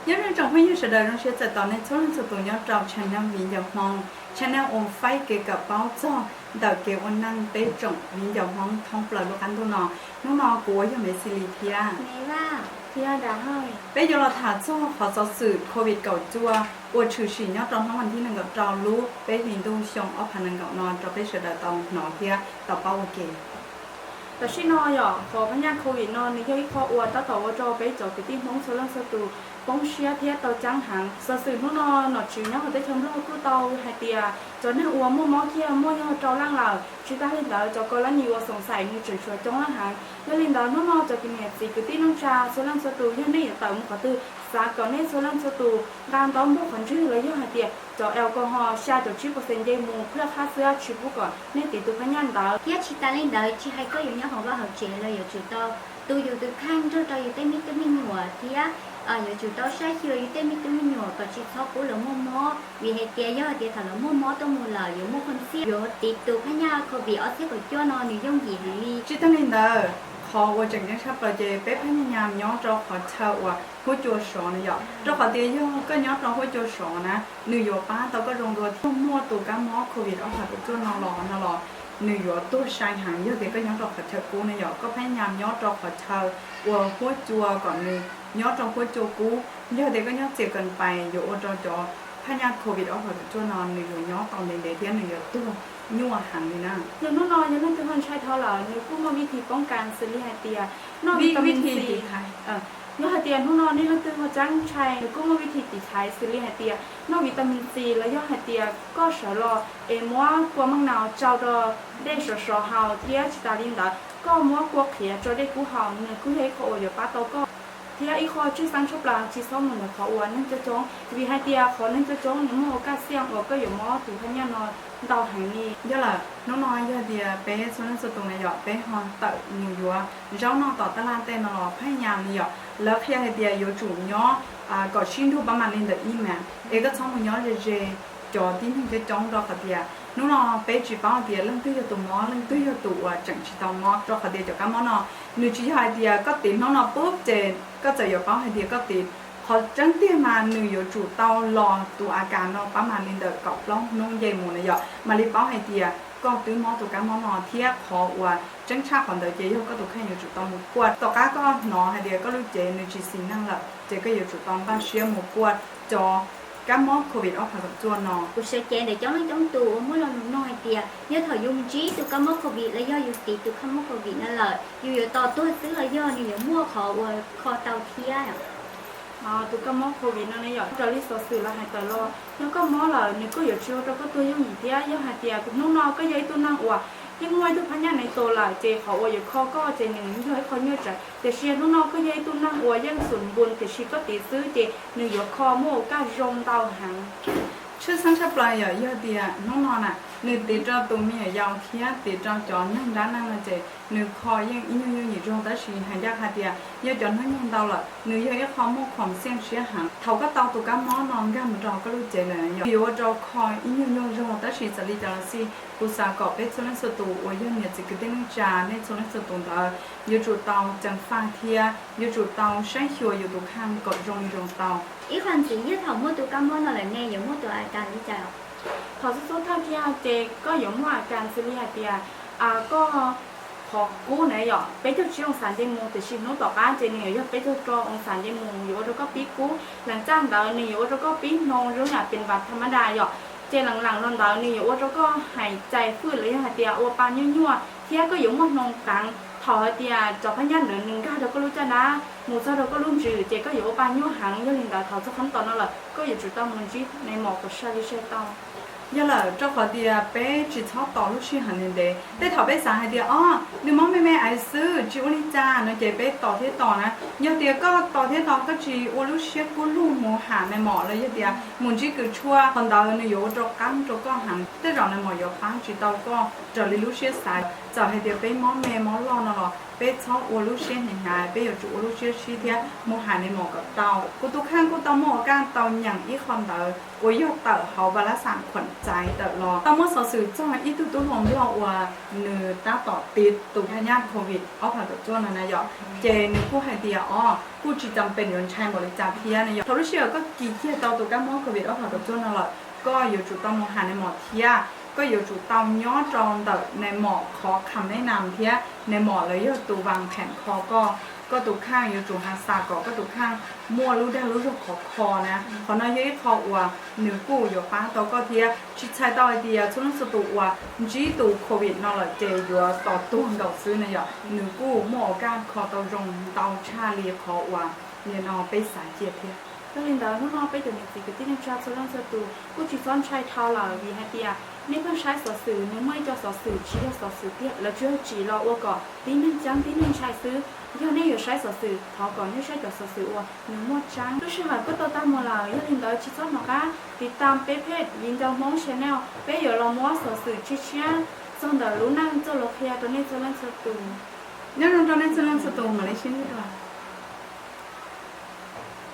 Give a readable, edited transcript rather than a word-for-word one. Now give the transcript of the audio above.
nhớ rằng trong hơi sẽ đời nó sẽ tại tao nên số lần số tuổi nhớ trong channel viên dòng mong channel ôm phái kể cả báo cho đào kêu ôn năng tế trọng viên dòng mong thông bờ lúc ăn đồ nó của cho mấy xì lì thia mẹ là thia đã hơi bây giờ là thả cho họ giáo sử covid cầu chua của trừ sĩ nhớ trong thángวันที่ 1กับเรารู้ไปหินดูชงอพันธ์กับนอนเราไปเสด็จตองหนอเทียต่อเป้าโอเคแต่ชินอยอ่ะขอพนักโควิดนอนนี่ที่ขออวดต่อว่าจะไปจบไปที่ห้องโซลังสตูป้องเชียเทียเตาจังหังสื่อพวกนอนหนอชิวเนี่ยเขาได้ทำรูปกู้เตาไฮเตียจนให้อวดมั่วมั่วเที่ยวมั่วยังเจ้าล่างเหล่าชิตาเล่นเดาจะก็แล้วนี่ว่าสงสัยนี่จุดช่วยจ้องล่างหังแล้วเล่นเดาน้องจะเป็นเนี่ยสิคือที่น้องชาโซลังสตูยังนี่แต่มุขตื้อสาก่อนในโซลังสตูการต้อมพวกคนชื่อเลยยังไฮเตียจะแอลกอฮอล์ชาจุดชิปเปอร์เซ็นต์เดมูเพื่อฆ่าเชื้อชิบุก่อนในติดตัวพยันเดา phía chị ta lên đời chị hay có những học vào học chị là有主刀tôi有từ khang cho有tên vitamin nhựa thì á有主刀sai chưa有tên vitamin nhựa và chị thọ của lỗ mô vì hệ tiền do tiền thằng lỗ mô tôi mua là有mua con xí有tiệt tụ hay nha có bị ở thế của cho nó nhiều giống gì đi chị ta lên đời họว่าจังยังชับเราจะไปพยายามย้อนเราขอเช่าว่าหัวโจสอนเนี่ยเราขอเดียวก็ย้อนเราหัวโจสอนนะหนึ่งอยู่ป้าเราก็ลงตัวที่มั่วตัวก้ามอโควิดเอาผ่าตัวน้องหล่อหนึ่งอยู่ตัวชายหางเยอะเด็กก็ย้อนเราขอเช่ากูเนี่ยก็พยายามย้อนเราขอเช่าว่าหัวจัวก่อนหนึ่งย้อนเราหัวโจกูเยอะเด็กก็ย้อนเจ็บกันไปอยู่เราจะพยายามโควิดเอาผ่าตัวนอนหนึ่งอยู่ย้อนตอนเด็กๆที่หนึ่งอยู่ตัวยั่วหังนี่นะอย่างน้อยยังนั่งเป็นคนใช้เท่าไหร่ในผู้มาวิธีป้องกันซิลิไฮเตียนอกวิธียอดเตียนทุกนอนนี่นั่งเป็นคนจ้างใช้ในผู้มาวิธีติดใช้ซิลิไฮเตียนอกวิตามินซีและยอดเตียก็เสรอมัวกัวมังนาวเจ้าดอได้สอหาวเทียชิตาลินดาก็มัวกัวเขียจะได้กู้หาวเนี่ยกู้ให้เขาอยู่ป้าโตก็เทียอีคอชื่อสังชบลาชีส้มเหมือนเขาอ้วนนั่นจะจ้องวิไฮเตียขอนั่นจะจ้องหนึ่งโอกาสเสี่ยงก็อยู่มอถูพญานอนดาวแห่งนี้เดี๋ยวล่ะน้องน้อยเดียไปส่วนนั้นส่วนตรงไหนหยอไปฮอนเต่าอยู่ยัวเจ้าน้องต่อตลาดเต้นรอพยายามนี่หยอแล้วขยายเดียอยู่จุ่มย่อก่อชิ้นทุบประมาณนี้เดอีแมก็ช่องมันย่อเจจอที่ถึงจะจ้องรอขเดียน้องน้องไปจีบ้าเดียเรื่องตื้อตัวมอเรื่องตื้อตัวจังชีตอมอรอขเดียจากการมอน้องหนึ่งชีหายเดียก็ติดน้องน้องปุ๊บเจนก็จะอยู่บ้าให้เดียก็ติดพอจังเตี้ยมาหนึ่งอยู่จุดเตารอตัวอาการเราประมาณนี้เด็กกับล้องน้องเยี่ยมหมดเลยมาลิป้าให้เดียก็ตื้อมอตัวการมอนอเทียบขอว่าจังชาของเด็กเยี่ยก็ตัวแค่อยู่จุดตองหมู่ปวดตัวก้าก็นอให้เดียก็รู้เจนในจีซีนั่งละเจก็อยู่จุดตองบ้านเชื้อหมู่ปวดจอการมอโควิดออกผ่ากับตัวนอกูเสียใจđể chống tù mỗi lần nói tiệt nhớ thời dung trí tụ cảm mốc covid là doอยู่ติดtụ cảm mốc covidนั่นแหละอยู่ต่อตัวซื้อlà do nhiều mua kho tàu thia tụi cái món covid nó này giờ cho lý số sự là hai tờ lo nhưng có món là nếu có chiếu cho có tôi giống gì thế giống hai tiệt cũng nó cái giấy tôi năng ủa nhưng ngoài tôi phải nhớ này tôi là chế họ ủa kho có chế những cái kho như vậy để xem nó cái giấy tôi năng ủa dân sủng buồn thì chỉ có tỷ xứ chế nếu giờ kho mua cái rong tàu hàngชื่อสังชาปลายเยอะเดียน้องนอนอ่ะหนึ่งตีจอตัวมียาวเทียตีจอจอนั่งด้านนั่งมาเจหนึ่งคอยังอินยูอยู่ตรงตาชีหายากหาเดียเยอะจอนั่งยังเตาละหนึ่งเยอะคอมุกของเสียงเสียหางเท่าก็เตาตัวก้ามอนอนก้ามจอก็รู้เจเลยอยู่จอคออินยูตรงตาชีจะรีจาซีกุศลกอบเป็นส่วนสุดตัวว่ายังเนี่ยจะกินได้จานในส่วนสุดตัวอยู่จุดเตาจังฟ้าเทียอยู่จุดเตาใช้ชัวอยู่ตัวข้างกดตรงเตาอีกคนสิยึดเขาmua tụ cảm món là nghe giống mua tụ ai càng đi chào พอสุดท้ายที่เจก็อยู่ว่าการซิลิไฮเตียก็ขอกู้ไหนหรอไปเที่ยวชิองสารเจมูแต่ชิโนต่อการเจเนี่ยยกไปเที่ยวจองสารเจมูอยู่แล้วก็ปีกู้หลังจ้างดาวนี่อยู่แล้วก็ปีนงรู้อย่างเป็นบัตรธรรมดาหรอเจหลังๆนอนดาวนี่อยู่แล้วก็หายใจฟื้นเลยไฮเตียโอปานยั่วเที่ยก็อยู่มันนองกลางถอเตียจอพยัญชนะหนึ่งก็เราก็รู้จักนะหมู่เจ้าเราก็รู้จืดเจก็อยู่ปานยั่วหางยั่วลินดาเขาจะขั้นตอนนั่นแหละก็อยู่จุดตั้งมันจีในหมอกกับชาลิเชต้าgiờ là cho họ đi bé chỉ tháo tỏ lúc xưa hàng này để tháo bé sáng hay đi nếu mong mẹ ai xứ chỉ uống cha nó chỉ bé tỏ thế tỏ nè giờ thì có tỏ thế tỏ có chỉ uống lúc xưa cũng lu mù hà mẹ mỏ rồi giờ thì muốn chỉ cứ chua còn đào nó yếu cho cắn cho con hàng thế rồi này mỏ yếu phá chỉ tao có trở lại lúc xưa sáng giờ hay điều bé món mè món lo nó là bé cháu uống lúc xuyên hiện hài bé ở chủ lúc xuyên xí thế mua hàng này mỏกับtàu cô tu khang cô tàu mỏ gan tàu nhằng ít con tàu uống yêu tàu họ và lá sản khuẩn trái tàu lo tàu mua sở sử cho ít tu tu hồng lo và nửa ta tỏ tiết tụ thay nhát covid ởผ่านกับตัวนั่นนะยอเจนึกผู้ให้เดียอ๋อผู้จีจำเป็นยนใช้บริจาคเพียนะยอทรู้เชื่อก็กี่เที่ยวตาวตัวกันมอโควิดเอาผ่านกับตัวนั่นแหละก็อยู่จุดต้องมองหาในหมอเทียก็อยู่จุดเตาย่อจองแต่ในหมอขอคำแนะนำเทียในหมอเลยอยู่ตัววางแผนคอก็ตัวข้างอยู่จุดหาซาก็ตัวข้างมั่วรู้ได้รู้สึกคอนะพอน้อยยี่คอว่าหนึ่งกู้อยู่ป้าตัวก็เทียชิดใช้ต่อไอเดียชุนสตุว่าจีตัวโควิดนั่นแหละเจอยู่ต่อตัวเราซื้อนะยอหนึ่งกู้หมอการคอตัวรงเตาชาเลียคอว่าเนี่ยนอไปสายเจียเทียก็เลยเราต้องไปถึงสิ่งที่ในชาติส่วนตัวกูจีซ้อนใช้เท้าเราวีให้เดียนี่ก็ใช้สอสื่อนึกไม่จะสอสื่อชี้สอสื่อเทียแล้วเชื่อจีเราว่าก่อนตีนึงจังตีนึงใช้ซื้อเดี๋ยวนี้อยู่ใช้สอสื่อพอก่อนนี่ใช้แต่สอสื่อว่านึกมั่วจังรู้สึกว่าก็ตัวตามมาเราอย่างนี้เราชี้ซ้อนหนอกะติดตามเป๊ะๆยินจะมองชแนลเป๊ะอยู่เรามั่วสอสื่อชี้เชี่ยส่งแต่รู้นั่งเจ้าโลกเพียตัวนี้จะเล่นสตู nếu trong nên sẽ lên sơ tù mà lấyชิ้นดีกว่า